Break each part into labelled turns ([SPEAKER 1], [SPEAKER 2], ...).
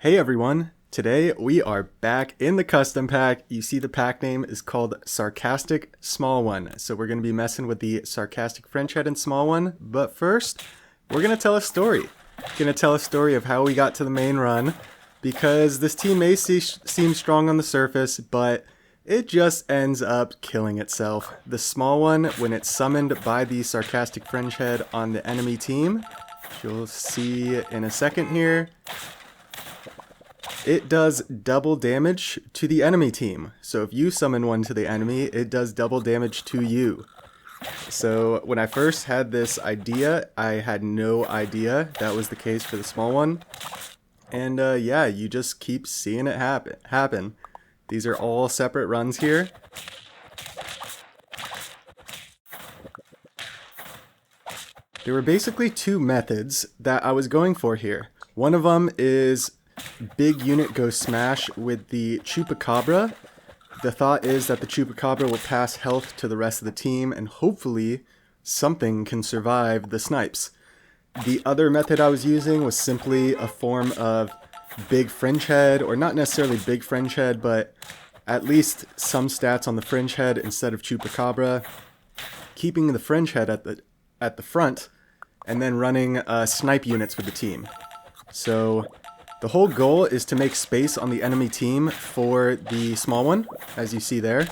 [SPEAKER 1] Hey everyone, today we are back in the custom pack. You see the pack name is called Sarcastic Small One. So we're going to be messing with the Sarcastic Fringehead and Small One. But first, we're going to tell a story. Going to tell a story of how we got to the main run. Because this team may seem strong on the surface, but it just ends up killing itself. The Small One, when it's summoned by the Sarcastic Fringehead on the enemy team, you'll see in a second here, it does double damage to the enemy team. So if you summon one to the enemy, it does double damage to you. So when I first had this idea, I had no idea that was the case for the Small One. And yeah, you just keep seeing it happen. These are all separate runs here. There were basically two methods that I was going for here. One of them is big unit goes smash with the Chupa. The thought is that the Chupa will pass health to the rest of the team and hopefully something can survive the snipes. The other method I was using was simply a form of big Fringehead, or not necessarily big Fringehead, but at least some stats on the Fringehead instead of Chupa, keeping the Fringehead at the front and then running snipe units with the team. So the whole goal is to make space on the enemy team for the Small One, as you see there.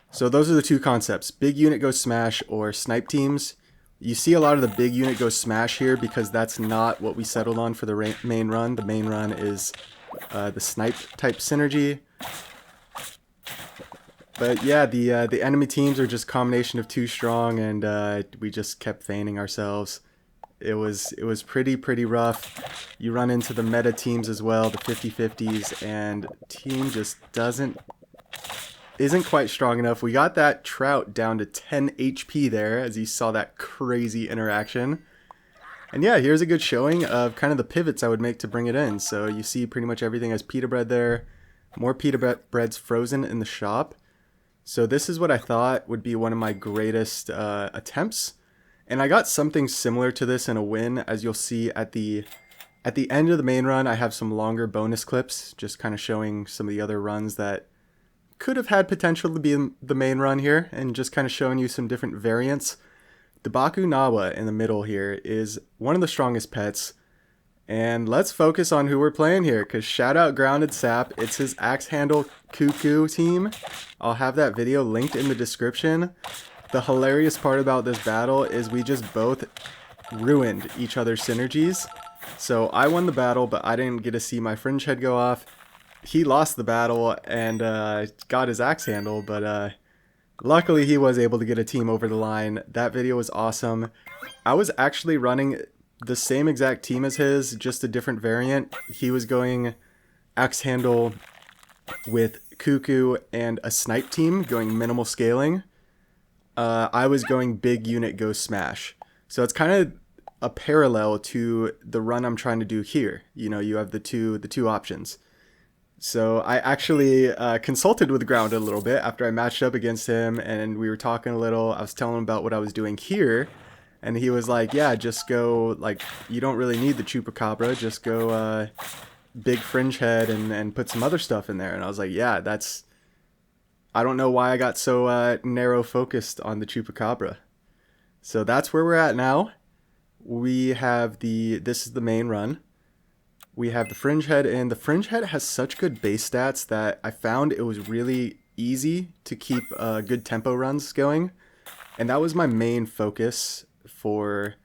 [SPEAKER 1] So those are the two concepts, big unit goes smash or snipe teams. You see a lot of the big unit goes smash here because that's not what we settled on for the main run. The main run is the snipe type synergy. But yeah, the enemy teams are just a combination of too strong, and we just kept feigning ourselves. It was pretty rough. You run into the meta teams as well, the 50-50s, and team just isn't quite strong enough. We got that Trout down to 10 HP there, as you saw that crazy interaction. And yeah, here's a good showing of kind of the pivots I would make to bring it in. So you see pretty much everything as pita bread there. More pita breads frozen in the shop. So this is what I thought would be one of my greatest attempts. And I got something similar to this in a win, as you'll see at the end of the main run. I have some longer bonus clips, just kind of showing some of the other runs that could have had potential to be in the main run here, and just kind of showing you some different variants. The Baku Nawa in the middle here is one of the strongest pets. And let's focus on who we're playing here, because shout out Grounded SAP. It's his Axehandle Cuckoo team. I'll have that video linked in the description. The hilarious part about this battle is we just both ruined each other's synergies. So I won the battle, but I didn't get to see my Fringehead go off. He lost the battle and got his Axehandle, but luckily he was able to get a team over the line. That video was awesome. I was actually running the same exact team as his, just a different variant. He was going Axehandle with Cuckoo and a snipe team, going minimal scaling. I was going big unit go smash. So it's kind of a parallel to the run I'm trying to do here. You know, you have the two options. So I actually consulted with Grounded a little bit after I matched up against him, and we were talking a little. I was telling him about what I was doing here, and he was like, yeah, just go, like, you don't really need the Chupa, just go big Fringehead and put some other stuff in there. And I was like, yeah, I don't know why I got so narrow focused on the Chupa. So that's where we're at now. We have this is the main run. We have the Fringehead, and the Fringehead has such good base stats that I found it was really easy to keep good tempo runs going. And that was my main focus for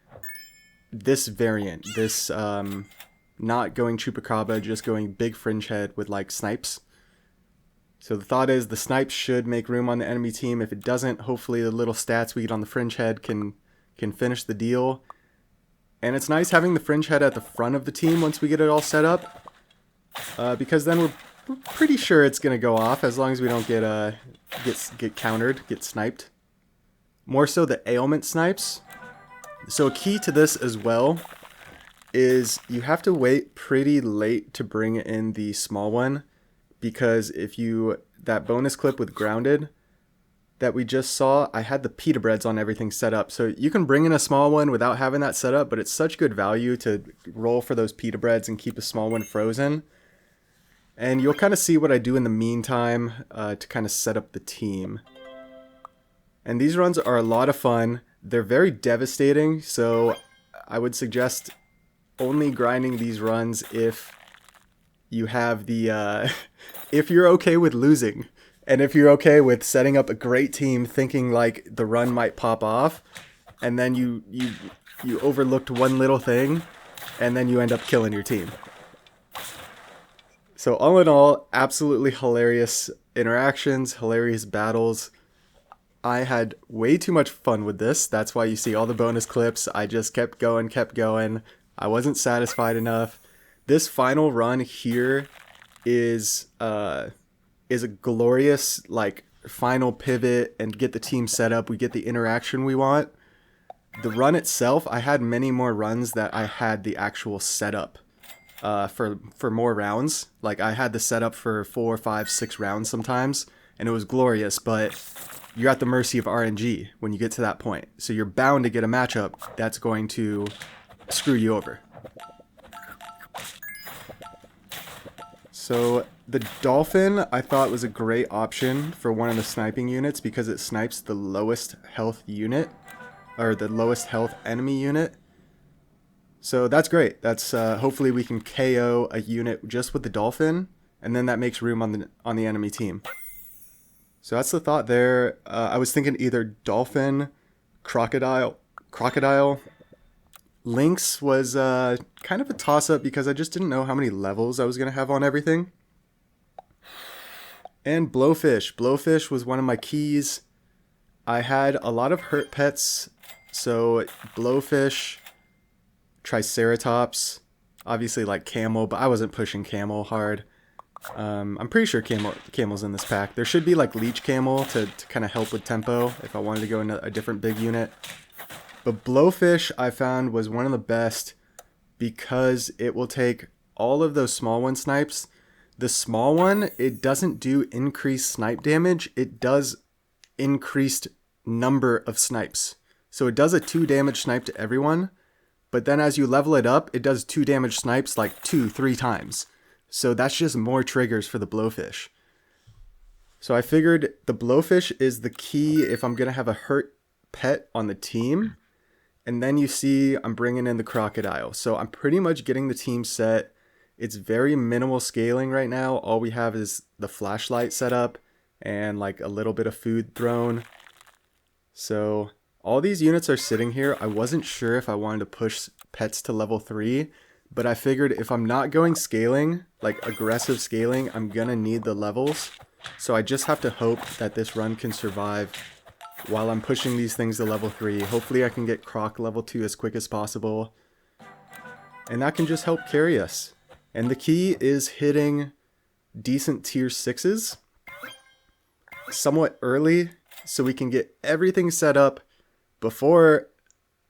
[SPEAKER 1] this variant. This not going Chupa, just going big Fringehead with like snipes. So the thought is the snipes should make room on the enemy team. If it doesn't, hopefully the little stats we get on the Fringehead can finish the deal. And it's nice having the Fringehead at the front of the team once we get it all set up, because then we're pretty sure it's gonna go off as long as we don't get countered, get sniped. More so the ailment snipes. So a key to this as well is you have to wait pretty late to bring in the Small One, because if that bonus clip with Grounded that we just saw, I had the pita breads on everything set up. So you can bring in a Small One without having that set up, but it's such good value to roll for those pita breads and keep a Small One frozen. And you'll kind of see what I do in the meantime to kind of set up the team. And these runs are a lot of fun. They're very devastating, so I would suggest only grinding these runs if you have the if you're okay with losing, and if you're okay with setting up a great team thinking like the run might pop off, and then you overlooked one little thing and then you end up killing your team. So all in all, absolutely hilarious interactions, hilarious battles. I had way too much fun with this. That's why you see all the bonus clips. I just kept going. I wasn't satisfied enough. This final run here is a glorious like final pivot and get the team set up. We get the interaction we want. The run itself, I had many more runs that I had the actual setup for more rounds. Like I had the setup for 4, 5, 6 rounds sometimes, and it was glorious, but you're at the mercy of RNG when you get to that point. So you're bound to get a matchup that's going to screw you over. So the Dolphin I thought was a great option for one of the sniping units because it snipes the lowest health unit, or the lowest health enemy unit. So that's great. That's hopefully we can KO a unit just with the Dolphin, and then that makes room on the enemy team. So that's the thought there. I was thinking either Dolphin, Crocodile. Lynx was kind of a toss-up because I just didn't know how many levels I was going to have on everything. And Blowfish. Blowfish was one of my keys. I had a lot of hurt pets, so Blowfish, Triceratops, obviously like Camel, but I wasn't pushing Camel hard. I'm pretty sure Camel's in this pack. There should be like Leech Camel to kind of help with tempo if I wanted to go into a different big unit. But Blowfish I found was one of the best because it will take all of those small one snipes. The small one, it doesn't do increased snipe damage. It does increased number of snipes. So it does a 2 damage snipe to everyone. But then as you level it up, it does 2 damage snipes like 2, 3 times. So that's just more triggers for the Blowfish. So I figured the Blowfish is the key if I'm going to have a hurt pet on the team. And then you see I'm bringing in the Crocodile. So I'm pretty much getting the team set. It's very minimal scaling right now. All we have is the flashlight set up and like a little bit of food thrown. So all these units are sitting here. I wasn't sure if I wanted to push pets to level 3, but I figured if I'm not going scaling, like aggressive scaling, I'm gonna need the levels. So I just have to hope that this run can survive while I'm pushing these things to level 3. Hopefully I can get Croc level 2 as quick as possible. And that can just help carry us. And the key is hitting decent tier 6s somewhat early so we can get everything set up before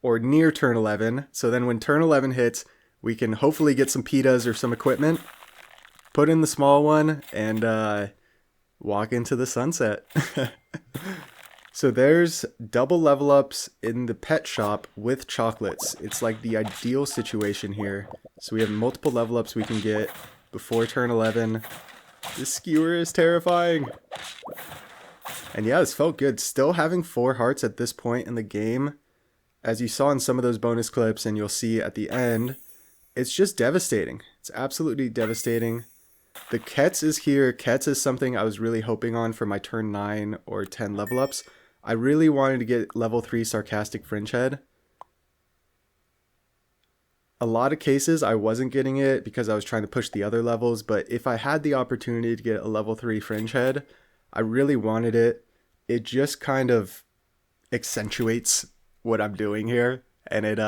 [SPEAKER 1] or near turn 11. So then when turn 11 hits, we can hopefully get some pitas or some equipment, put in the small one, and walk into the sunset. So there's double level ups in the pet shop with chocolates. It's like the ideal situation here. So we have multiple level ups we can get before turn 11. This skewer is terrifying. And yeah, this felt good. Still having 4 hearts at this point in the game, as you saw in some of those bonus clips and you'll see at the end, it's just devastating. It's absolutely devastating. The Kets is here. Kets is something I was really hoping on for my turn 9 or 10 level ups. I really wanted to get level 3 Sarcastic Fringehead. A lot of cases I wasn't getting it because I was trying to push the other levels, but if I had the opportunity to get a level 3 Fringehead, I really wanted it. It just kind of accentuates what I'm doing here, and it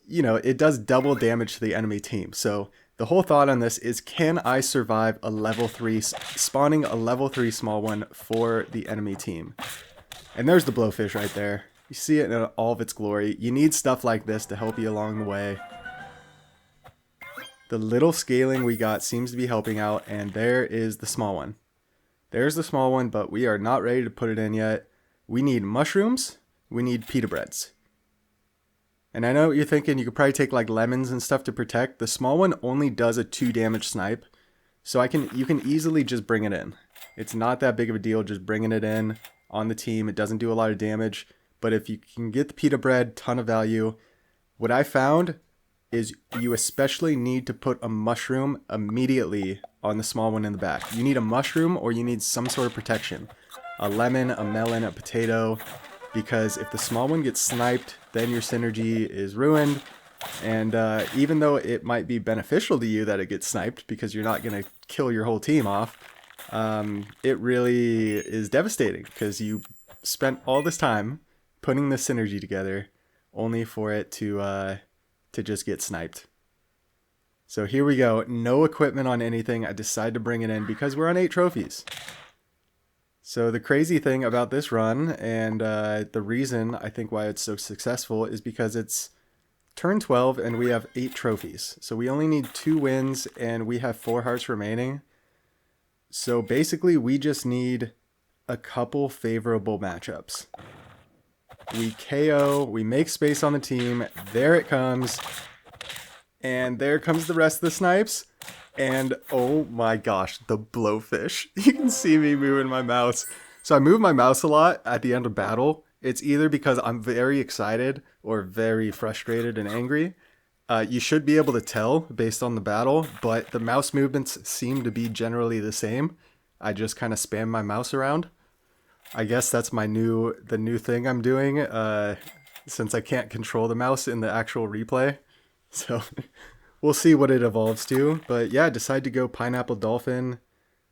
[SPEAKER 1] it does double damage to the enemy team. So the whole thought on this is, can I survive a level 3, spawning a level 3 small one for the enemy team? And there's the Blowfish right there. You see it in all of its glory. You need stuff like this to help you along the way. The little scaling we got seems to be helping out, and there is the small one. There's the small one, but we are not ready to put it in yet. We need mushrooms. We need pita breads. And I know what you're thinking, you could probably take like lemons and stuff to protect. The small one only does a 2 damage snipe. So you can easily just bring it in. It's not that big of a deal just bringing it in on the team. It doesn't do a lot of damage. But if you can get the pita bread, ton of value. What I found is you especially need to put a mushroom immediately on the small one in the back. You need a mushroom or you need some sort of protection. A lemon, a melon, a potato. Because if the small one gets sniped, then your synergy is ruined. And even though it might be beneficial to you that it gets sniped because you're not going to kill your whole team off, it really is devastating because you spent all this time putting the synergy together only for it to just get sniped. So here we go. No equipment on anything. I decided to bring it in because we're on 8 trophies. So the crazy thing about this run, and the reason I think why it's so successful, is because it's turn 12 and we have 8 trophies. So we only need 2 wins and we have 4 hearts remaining. So basically we just need a couple favorable matchups. We KO, we make space on the team, there it comes. And there comes the rest of the snipes. And oh my gosh, the blowfish. You can see me moving my mouse. So I move my mouse a lot at the end of battle. It's either because I'm very excited or very frustrated and angry. You should be able to tell based on the battle, but the mouse movements seem to be generally the same. I just kind of spam my mouse around. I guess that's the new thing I'm doing, since I can't control the mouse in the actual replay. So we'll see what it evolves to. But yeah, decide to go Pineapple Dolphin.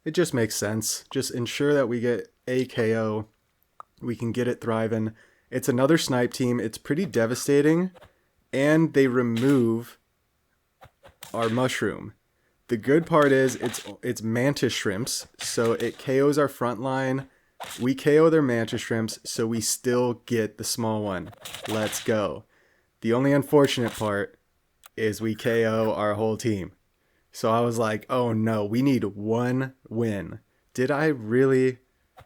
[SPEAKER 1] It just makes sense. Just ensure that we get a KO. We can get it thriving. It's another snipe team. It's pretty devastating. And they remove our mushroom. The good part is it's mantis shrimps. So it KOs our front line. We KO their mantis shrimps. So we still get the small one. Let's go. The only unfortunate part is we KO our whole team. So I was like, oh no, we need 1 win. Did I really,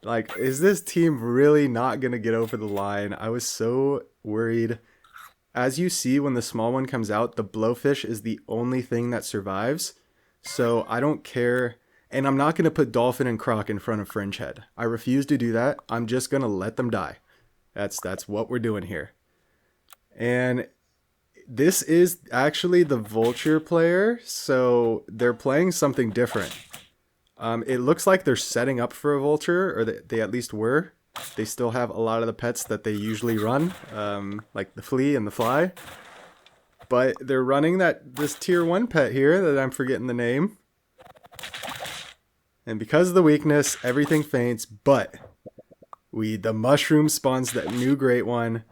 [SPEAKER 1] is this team really not going to get over the line? I was so worried. As you see, when the small one comes out, the blowfish is the only thing that survives. So I don't care. And I'm not going to put Dolphin and Croc in front of Fringehead. I refuse to do that. I'm just going to let them die. That's what we're doing here. And this is actually the Vulture player, so they're playing something different. It looks like they're setting up for a Vulture, or they at least were. They still have a lot of the pets that they usually run, like the Flea and the Fly. But they're running this tier 1 pet here that I'm forgetting the name. And because of the weakness, everything faints, but the mushroom spawns that new great one.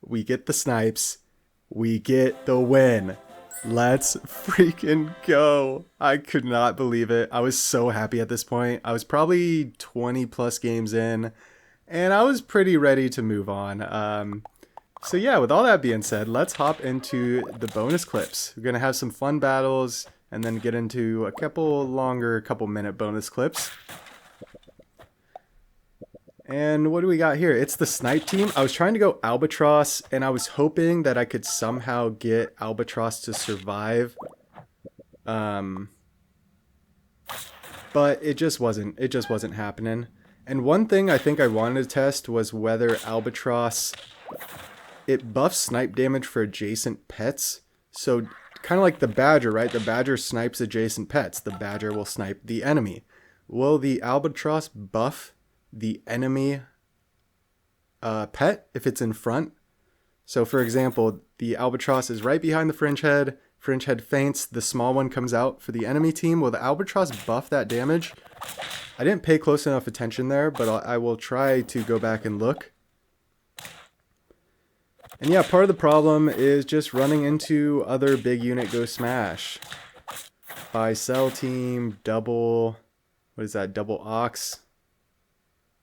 [SPEAKER 1] We get the snipes. We get the win. Let's freaking go. I could not believe it. I was so happy at this point. I was probably 20 plus games in, and I was pretty ready to move on. So yeah, with all that being said, let's hop into the bonus clips. We're going to have some fun battles and then get into a couple minute bonus clips. And what do we got here? It's the snipe team. I was trying to go Albatross, and I was hoping that I could somehow get Albatross to survive. But it just wasn't happening. And one thing I think I wanted to test was whether Albatross, it buffs snipe damage for adjacent pets. So kind of like the Badger, right? The Badger snipes adjacent pets. The Badger will snipe the enemy. Will the Albatross buff the enemy pet if it's in front? So for example, the Albatross is right behind the Fringehead. Fringehead faints. The small one comes out for the enemy team. Will the Albatross buff that damage? I didn't pay close enough attention there, but I will try to go back and look. And yeah, part of the problem is just running into other big unit go smash. Buy sell team, double, what is that, double ox?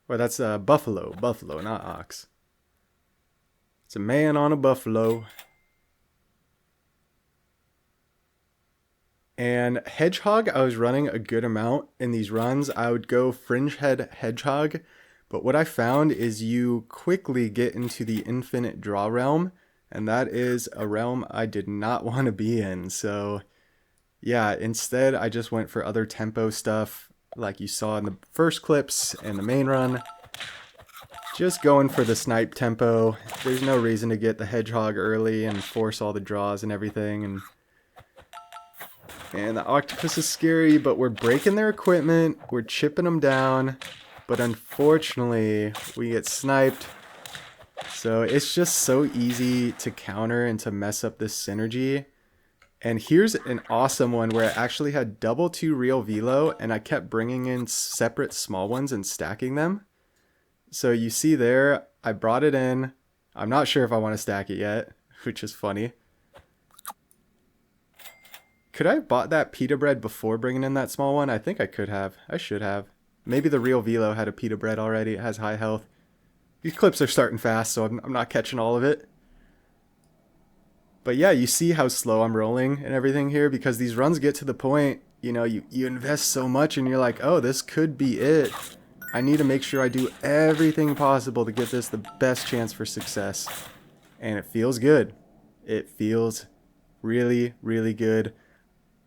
[SPEAKER 1] Or that's buffalo, not ox. It's a man on a buffalo. And Hedgehog, I was running a good amount in these runs. I would go Fringehead Hedgehog, but what I found is you quickly get into the infinite draw realm, And that is a realm I did not want to be in. So yeah, instead I just went for other tempo stuff like you saw in the first clips and the main run. Just going for the snipe tempo. There's no reason to get the Hedgehog early and force all the draws and everything. And the octopus is scary, but we're breaking their equipment. We're chipping them down. But unfortunately, we get sniped. So it's just so easy to counter and to mess up this synergy. And here's an awesome one where I actually had double 2 real Velo, and I kept bringing in separate small ones and stacking them. So you see there, I brought it in. I'm not sure if I want to stack it yet, which is funny. Could I have bought that pita bread before bringing in that small one? I think I could have. I should have. Maybe the real Velo had a pita bread already. It has high health. These clips are starting fast, so I'm not catching all of it. But yeah, you see how slow I'm rolling and everything here, because these runs get to the point, you know, you invest so much and you're like, oh, this could be it. I need to make sure I do everything possible to get this the best chance for success. And it feels good. It feels really, really good.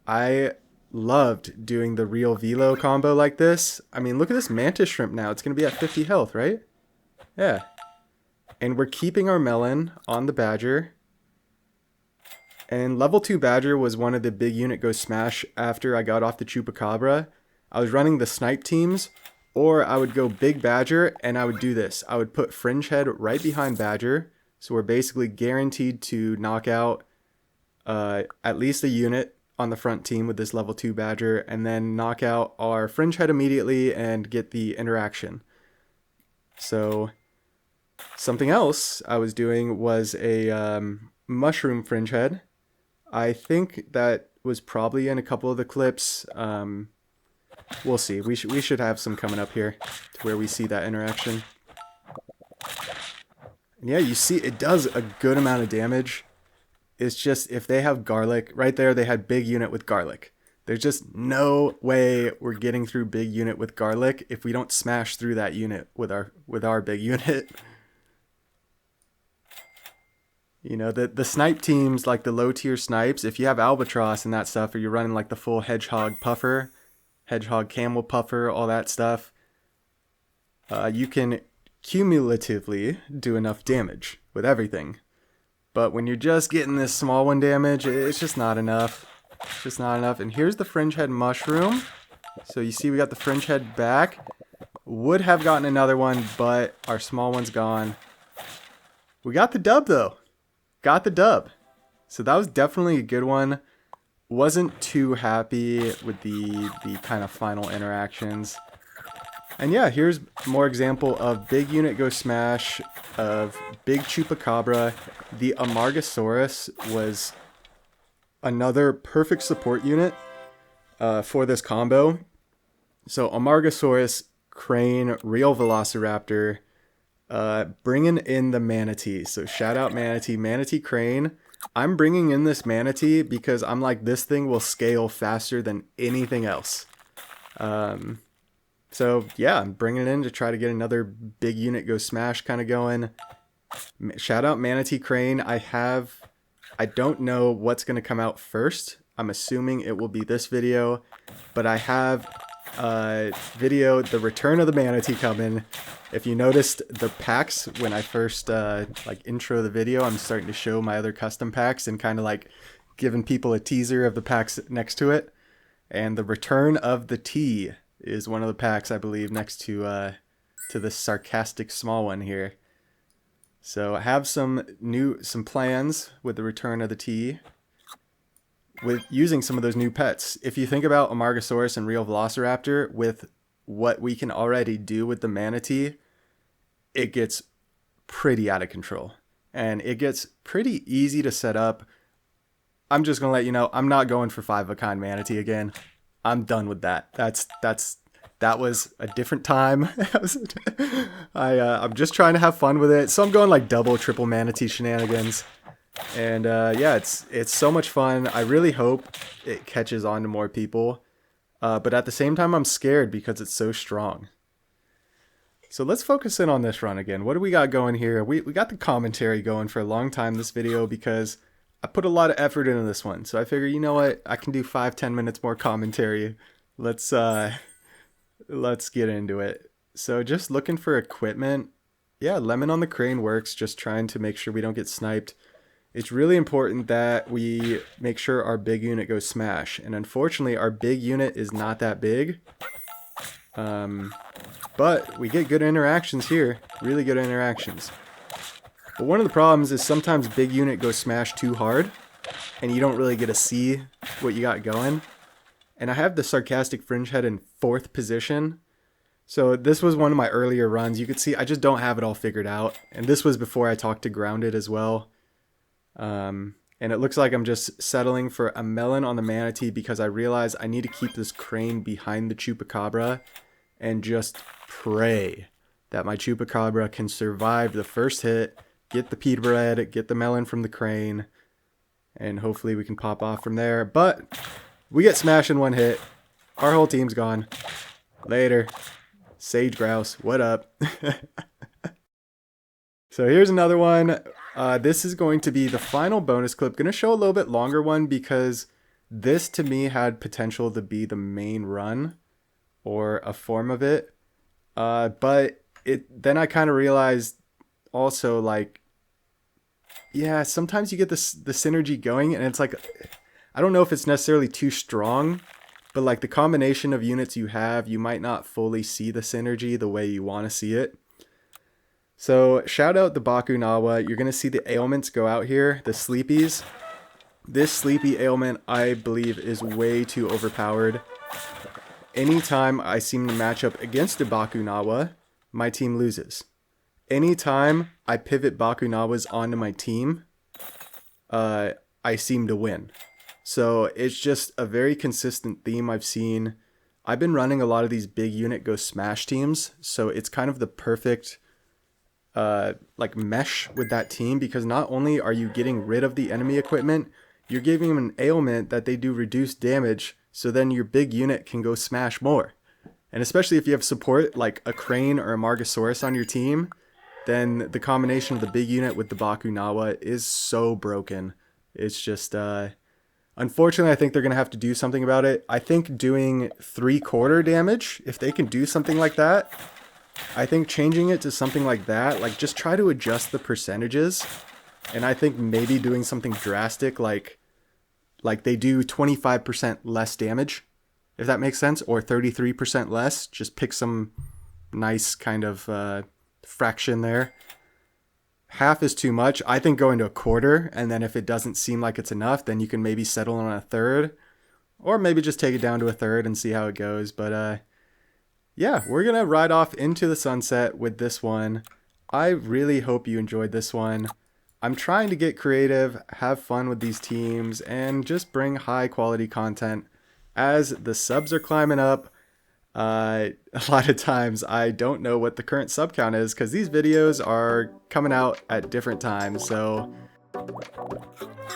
[SPEAKER 1] I loved doing the real Velo combo like this. I mean, look at this mantis shrimp now. It's going to be at 50 health, right? Yeah. And we're keeping our melon on the badger. And level 2 badger was one of the big unit go smash after I got off the Chupacabra. I was running the snipe teams, or I would go big badger and I would do this. I would put Fringehead right behind badger. So we're basically guaranteed to knock out at least a unit on the front team with this level 2 badger, and then knock out our Fringehead immediately and get the interaction. So something else I was doing was a mushroom Fringehead. I think that was probably in a couple of the clips. We'll see. We should have some coming up here to where we see that interaction. And yeah, you see it does a good amount of damage. It's just if they have garlic, right there they had big unit with garlic. There's just no way we're getting through big unit with garlic if we don't smash through that unit with our big unit. You know, the snipe teams, like the low tier snipes, if you have Albatross and that stuff, or you're running like the full Hedgehog puffer, Hedgehog camel puffer, all that stuff, you can cumulatively do enough damage with everything. But when you're just getting this small one damage, it's just not enough. It's just not enough. And here's the Fringehead mushroom. So you see we got the Fringehead back. Would have gotten another one, but our small one's gone. We got the dub though. Got the dub. So that was definitely a good one. Wasn't too happy with the kind of final interactions. And yeah, here's more example of big unit go smash, of big Chupacabra. The Amargasaurus was another perfect support unit for this combo. So Amargasaurus, Crane, Real Velociraptor, bringing in the Manatee. So shout out Manatee, Manatee Crane. I'm bringing in this Manatee because I'm like, this thing will scale faster than anything else. So yeah, I'm bringing it in to try to get another big unit go smash kind of going. Shout out Manatee Crane. I don't know what's going to come out first. I'm assuming it will be this video, but I have video, the return of the Manatee coming. If you noticed the packs when I first like intro the video, I'm starting to show my other custom packs and kind of like giving people a teaser of the packs next to it. And the return of the T is one of the packs, I believe, next to this Sarcastic Small One here. So I have some plans with the return of the T, with using some of those new pets. If you think about Amargasaurus and Real Velociraptor, with what we can already do with the Manatee, it gets pretty out of control. And it gets pretty easy to set up. I'm just going to let you know, I'm not going for 5-of-a-kind Manatee again. I'm done with that. That was a different time. I'm just trying to have fun with it. So I'm going like double, triple Manatee shenanigans. And yeah, it's so much fun. I really hope it catches on to more people. But at the same time, I'm scared because it's so strong. So let's focus in on this run again. What do we got going here? We got the commentary going for a long time this video because I put a lot of effort into this one. So I figure, you know what? I can do 5-10 minutes more commentary. Let's get into it. So just looking for equipment. Yeah, lemon on the crane works. Just trying to make sure we don't get sniped. It's really important that we make sure our big unit goes smash. And unfortunately, our big unit is not that big. But we get good interactions here. Really good interactions. But one of the problems is sometimes big unit goes smash too hard. And you don't really get to see what you got going. And I have the Sarcastic Fringehead in 4th position. So this was one of my earlier runs. You could see I just don't have it all figured out. And this was before I talked to Grounded as well. And it looks like I'm just settling for a melon on the manatee because I realize I need to keep this crane behind the chupacabra and just pray that my chupacabra can survive the first hit, get the pita bread, get the melon from the crane, and hopefully we can pop off from there. But we get smashed in one hit. Our whole team's gone. Later. Sage grouse, what up? So here's another one. This is going to be the final bonus clip. Going to show a little bit longer one because this to me had potential to be the main run or a form of it. But then I kind of realized also, like, yeah, sometimes you get the synergy going and it's like, I don't know if it's necessarily too strong, but like the combination of units you have, you might not fully see the synergy the way you want to see it. So shout out the Bakunawa. You're going to see the ailments go out here, the sleepies. This sleepy ailment, I believe, is way too overpowered. Anytime I seem to match up against a Bakunawa, my team loses. Anytime I pivot Bakunawas onto my team, I seem to win. So it's just a very consistent theme I've seen. I've been running a lot of these big unit go smash teams, so it's kind of the perfect like mesh with that team because not only are you getting rid of the enemy equipment, you're giving them an ailment that they do reduced damage, so then your big unit can go smash more. And especially if you have support like a crane or a Margosaurus on your team, then the combination of the big unit with the Bakunawa is so broken. It's just unfortunately, I think they're going to have to do something about it. I think doing 3/4 damage, if they can do something like that, I think changing it to something like that, like just try to adjust the percentages. And I think maybe doing something drastic like they do 25% less damage, if that makes sense, or 33% less. Just pick some nice kind of fraction there. Half is too much. I think going to 1/4, and then if it doesn't seem like it's enough, then you can maybe settle on 1/3, or maybe just take it down to 1/3 and see how it goes. But yeah, we're gonna ride off into the sunset with this one. I really hope you enjoyed this one. I'm trying to get creative, have fun with these teams, and just bring high quality content. As the subs are climbing up, a lot of times I don't know what the current sub count is because these videos are coming out at different times. So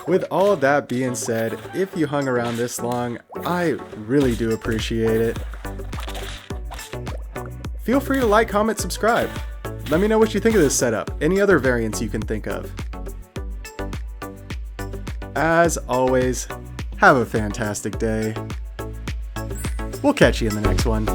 [SPEAKER 1] with all of that being said, if you hung around this long, I really do appreciate it. Feel free to like, comment, subscribe. Let me know what you think of this setup, any other variants you can think of. As always, have a fantastic day. We'll catch you in the next one.